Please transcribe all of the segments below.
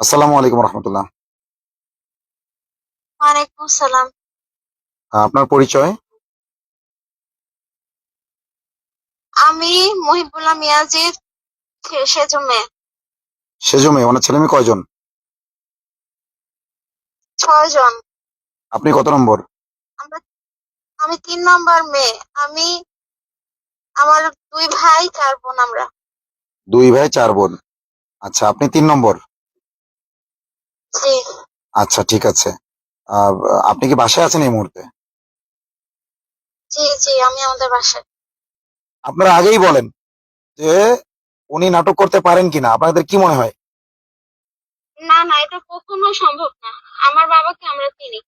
আসসালামু আলাইকুম রহমতুল্লাহ। ওয়ালাইকুম সালাম। আপনার পরিচয়? আমি মহিবুল্লাহ মিয়াজির সেজো মেয়ে। সেজো মেয়ে, ওনার ছেলে মেয়ে কয়জন? 6 জন। আপনি কত নম্বর? আমরা আমি 3 নম্বর মেয়ে। আমি আমার 2 ভাই 4 বোন আমরা। দুই ভাই চার বোন। আচ্ছা, আপনি 3 নম্বর। জি। আচ্ছা, ঠিক আছে। আহ, আপনি কি বাসায় আছেন এই মুহূর্তে? জি জি, আমি আমাদের বাসায়। আপনারা আগেই বলেন যে উনি নাটক করতে পারেন কিনা, আপনাদের কি মনে হয়? না না, এটা কখনো সম্ভব না। আমার বাবাকে আমরা চিনি।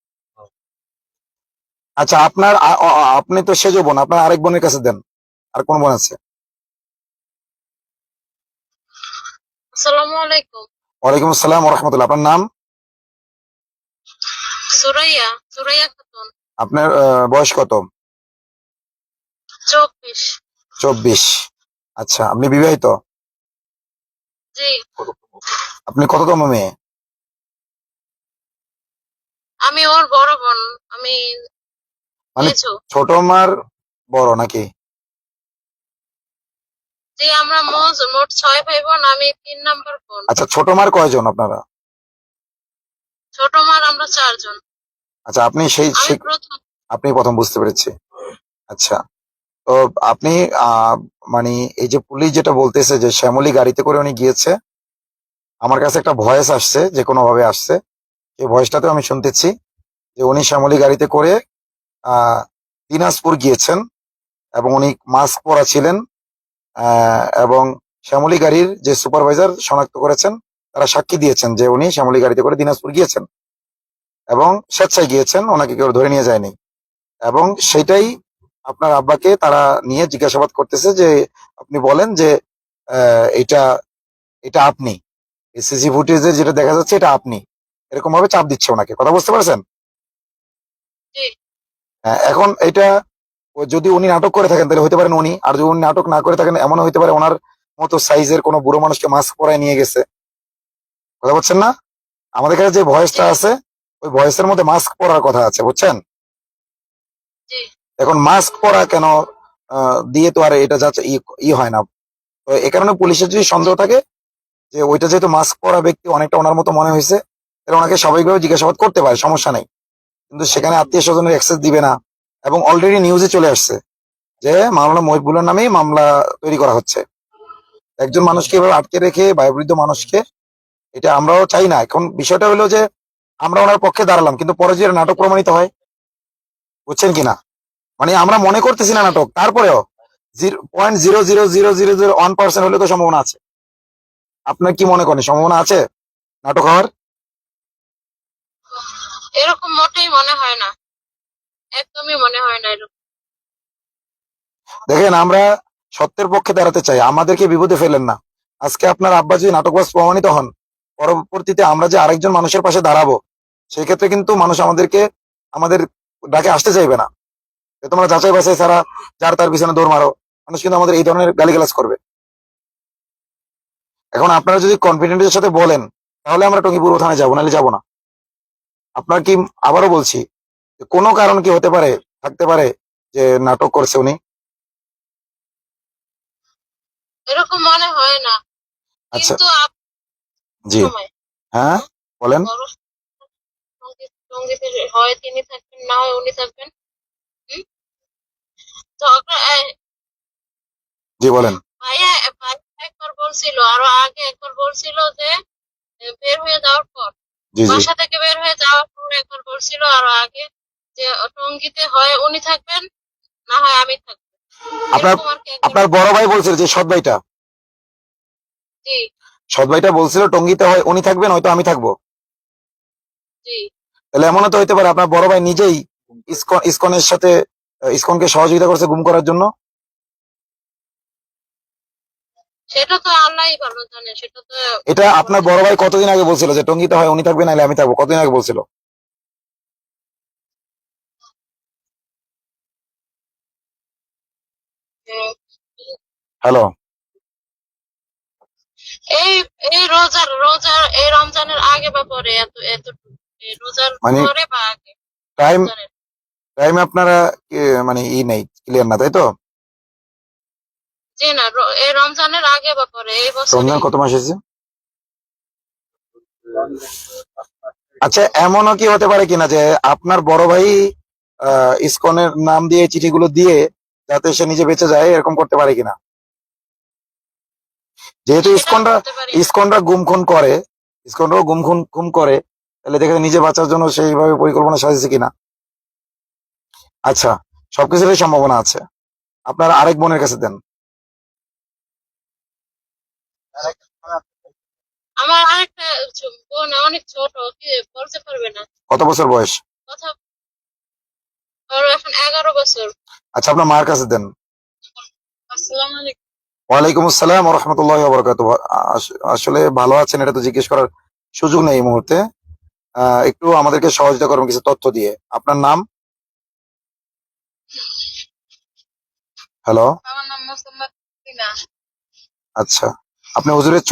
আচ্ছা, আপনার আপনি তো সেজো বোন, আপনার আরেক বোনের কাছে দেন। আর কোন বোন আছে? আসসালামু আলাইকুম। ওয়ালাইকুম আসসালাম রহমতুল্লাহ। আপনার নাম? সুরাইয়া, সুরাইয়া খাতুন। আপনার বয়স কত? 24। 24। আচ্ছা, আপনি বিবাহিত? জি। আপনি কততম মেয়ে? আমি ওর বড় বোন। আমি মানে মেঝো। ছোট মার বড় নাকি? জি, আমরা মোট 6 ভাই বোন, আমি 3 নম্বর বোন। আচ্ছা, ছোট মার কয়জন আপনারা? ছোট মার আমরা 4 জন। আচ্ছা, আপনি সেই আমি সেই প্রথম। আপনি প্রথম, বুঝতে পেরেছি। আচ্ছা, তো আপনি আহ মানে এই যে পুলিশ যেটা বলতেছে যে শ্যামলী গাড়িতে করে উনি গিয়েছে, আমার কাছে একটা ভয়েস আসছে, যে কোনো ভাবে আসছে। এই ভয়েসটাতে আমি শুনতেছি যে উনি শ্যামলী গাড়িতে করে আহ দিনাজপুর গিয়েছেন, এবং উনি মাস্ক পরা ছিলেন। এবং শ্যামলী গাড়ির যে সুপারভাইজার শনাক্ত করেছেন, তারা সাক্ষী দিয়েছেন যে উনি শ্যামলী গাড়িতে করে দিনাজপুর গিয়েছেন এবং স্বেচ্ছায় গিয়েছেন, ওনাকে কেউ ধরে নিয়ে যায়নি। এবং সেটাই আপনার আব্বাকে তারা নিয়ে জিজ্ঞাসাবাদ করতেছে যে আপনি বলেন যে এটা এটা আপনি, সিসি ফুটেজে যেটা দেখা যাচ্ছে এটা আপনি, এরকম ভাবে চাপ দিচ্ছে ওনাকে। কথা বুঝতে পারছেন? জি। এখন এটা যদি উনি নাটক করে থাকেন তাহলে হতে পারেন উনি, আর যদি উনি নাটক না করে থাকেন এমনও হতে পারে ওনার মতো সাইজের কোনো বুড়ো মানুষকে মাস্ক পরায় নিয়ে গেছে। কথা বলছেন না? আমাদের কাছে যে জি। ভয়েসটা আছে, ওই ভয়েসের মধ্যে মাস্ক পরার কথা আছে, বুঝছেন? জি। এখন মাস্ক পরা কেন দিয়ে তো আর এটা যাচ্ছে ই হয় না। তো এ কারণে পুলিশের যদি জি। সন্দেহ থাকে যে ওইটা যেহেতু মাস্ক পরা ব্যক্তি অনেকটা ওনার মতো মনে হয়েছে, তাহলে ওনাকে স্বাভাবিকভাবে জিজ্ঞাসাবাদ করতে পারে, সমস্যা নেই। কিন্তু সেখানে আত্মীয় স্বজনের অ্যাক্সেস দিবে না। এবং অলরেডি নিউজে চলে আসছে যে মাওলানা মহিবুল্লার নামেই মামলা তৈরি করা হচ্ছে। একজন মানুষকে এভাবে আটকে রেখে, বয়োবৃদ্ধ মানুষকে, এটা আমরাও চাই না। এখন বিষয়টা হলো যে আমরা ওনার পক্ষে দাঁড়ালাম, কিন্তু পরে যদি এটা নাটক প্রমাণিত হয়, বুঝছেন কিনা? মানে আমরা মনে করতেছি না নাটক, তারপরেও 0.0000001% হলে তো সম্ভাবনা আছে। আপনার কি মনে করেন সম্ভাবনা আছে নাটক হওয়ার? এরকম মোটেই মনে হয় না। একদমই মনে হয় না এরকম। দেখেন, আমরা সত্যের পক্ষে দাঁড়াতে চাই, আমাদেরকে বিপদে ফেলেন না। আজকে আপনার আব্বা যদি নাটকবাজ প্রমাণিত হন, পরবর্তীতে আমরা যে আরেকজন মানুষের পাশে দাঁড়াবো, সেই ক্ষেত্রে কিন্তু মানুষ আমাদের ডাকে আসতে চাইবে না। যে তোমরা যাচাই বাছাই ছাড়া যার তার পিছনে দৌড় মারো, মানুষ কিন্তু আমাদের এই ধরনের গালিগালাজ করবে। এখন আপনারা যদি কনফিডেন্সের সাথে বলেন, তাহলে আমরা টঙ্গী পূর্ব থানায় যাবো, নাহলে যাবো না। আপনার কি, আবারও বলছি, যে কোনো কারণ কি হতে পারে, থাকতে পারে যে নাটক করছে উনি। এরকম মনে হয় না। আচ্ছা, কিন্তু জি, সময় হ্যাঁ, বলেন। বড় সঙ্গীতের হয় তিনি থাকবেন, না হয় উনি থাকবেন। হুম? ঝগড়া জি, বলেন। ভাইয়া ভাই একবার বলছিল, আরো আগে একবার বলছিল যে বের হয়ে যাওয়ার পর, জি, জি। বাসা থেকে বের হয়ে যাওয়ার পর একবার বলছিল আরো আগে যে টঙ্গীতে হয় উনি থাকবেন, না হয় আমি থাকবো। আপনার এরকম আর কি একবার আপনার বড় ভাই বলছিল, যে সৎ ভাইটা, জি সৎ ভাইটা বলছিল টঙ্গীতে হয় উনি থাকবেন, হয়তো আমি থাকবো। জি। তাহলে এমনও তো হইতে পারে আপনার বড় ভাই নিজেই ইসকনের সাথে, ইসকনকে সহযোগিতা করছে গুম করার জন্য। সেটা তো আল্লাহই ভালো জানে, সেটা তো এটা বলা আপনার বড় যাবে না। ভাই কতদিন আগে বলছিল যে টঙ্গীতে হয় উনি থাকবে, নাহলে আমি থাকবো? কতদিন আগে বলছিল? উম, হ্যালো? এই এই রোজার এই রমজানের আগে বা পরে এতটুকু এই রোজার মানে পরে বা আগে টাইম রমজানের। টাইম আপনারা মানে নেই, ক্লিয়ার না, তাই তো? জি না, এই রমজানের আগে বা পরে এই রমজান বছরই। কত মাস হয়েছে? আচ্ছা, এমনও কি হতে পারে কিনা যে আপনার বড় ভাই ইসকনের নাম দিয়ে চিঠিগুলো দিয়ে যাতে সে নিজে বেঁচে যায়, এরকম করতে পারে কিনা? যেহেতু সেটা বলতে পারি না। ইসকনরা ইসকনরাও গুম করে, তাহলে দেখে নিজে বাঁচার জন্য সেইভাবে পরিকল্পনা সাজিয়েছে কিনা। আচ্ছা, সবকিছুরই সম্ভাবনা আছে। আপনার আরেক বোনের কাছে দেন। আমার আরেকটা বোন অনেক ছোট, কি বলতে পারবে না কত বছর বয়স? কথা। ওর এখন 11 বছর। আচ্ছা, আপনার মার কাছে দেন। আসসালামু আলাইকুম। ওয়ালাইকুম আসসালাম ওয়া রাহমাতুল্লাহি ওয়া বারাকাতুহু। আসলে ভালো আছেন এটা তো জিজ্ঞেস করার সুযোগ নেই এই মুহূর্তে। একটু আমাদেরকে সহযোগিতা করবেন কিছু তথ্য দিয়ে। আপনার নাম? হ্যালো। আমার নাম মোসাম্মদ সিনা। আচ্ছা, আপনি হুজুরের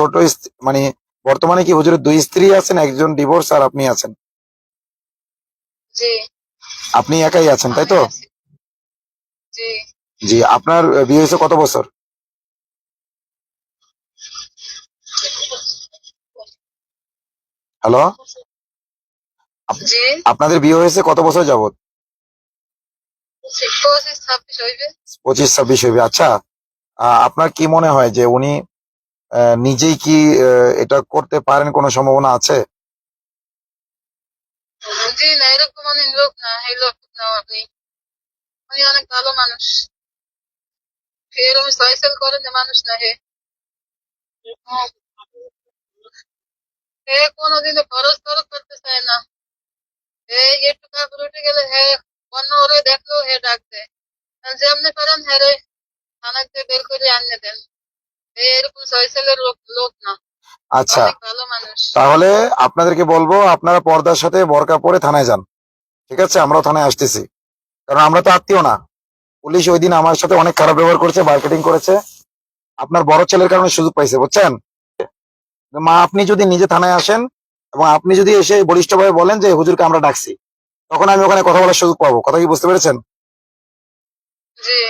মানে বর্তমানে কি হুজুরের দুই স্ত্রী আছেন, একজন ডিভোর্স আর আপনি আছেন? জি, আপনি একাই আছেন, তাই আমি তো? আছি। জি, জি, আপনার বিয়ে হয়েছে কত বছর? হ্যালো। জি, আপনাদের বিয়ে হয়েছে কত বছর যাবত? 25-26 হইবে। 25-26 হইবে। আচ্ছা, আপনার কি মনে হয় যে উনি নিজেই কি এটা করতে পারেন, কোনো সম্ভাবনা আছে? জি না, এরকম অনেক লোক না, এই লোক না উনি। উনি অনেক ভালো মানুষ। এরকম সয়সাল করে যে মানুষ না হে। হে কোনোদিনও খরচ টরচ করতে চায় না। একটু কাপড় উঠে গেলে অন্য ওরে দেখলেও ডাক দেয়। আর যেমনি করেন রে থানাতে বের করে আনিয়ে দেন। এরকম সয়সালের লোক লোক না, আচ্ছা, অনেক ভালো মানুষ। তাহলে আপনাদেরকে বলবো আপনারা পর্দার সাথে বোরকা পরে থানায় যান। ঠিক আছে, আমরাও থানায় আসতেছি, কারণ আমরা তো আত্মীয় না। পুলিশ ওই দিন আমার সাথে অনেক খারাপ ব্যবহার করেছে, মার্কেটিং করেছে। আপনার বড় ছেলের কারণে সুযোগ পাইছে, বুঝছেন? মা, আপনি যদি নিজে থানায় আসেন এবং আপনি যদি এসে বলিষ্ঠভাবে বলেন যে হুজুরকে আমরা ডাকছি, তখন আমি ওখানে কথা বলার সুযোগ পাবো। কথা কি বুঝতে পেরেছেন? জি।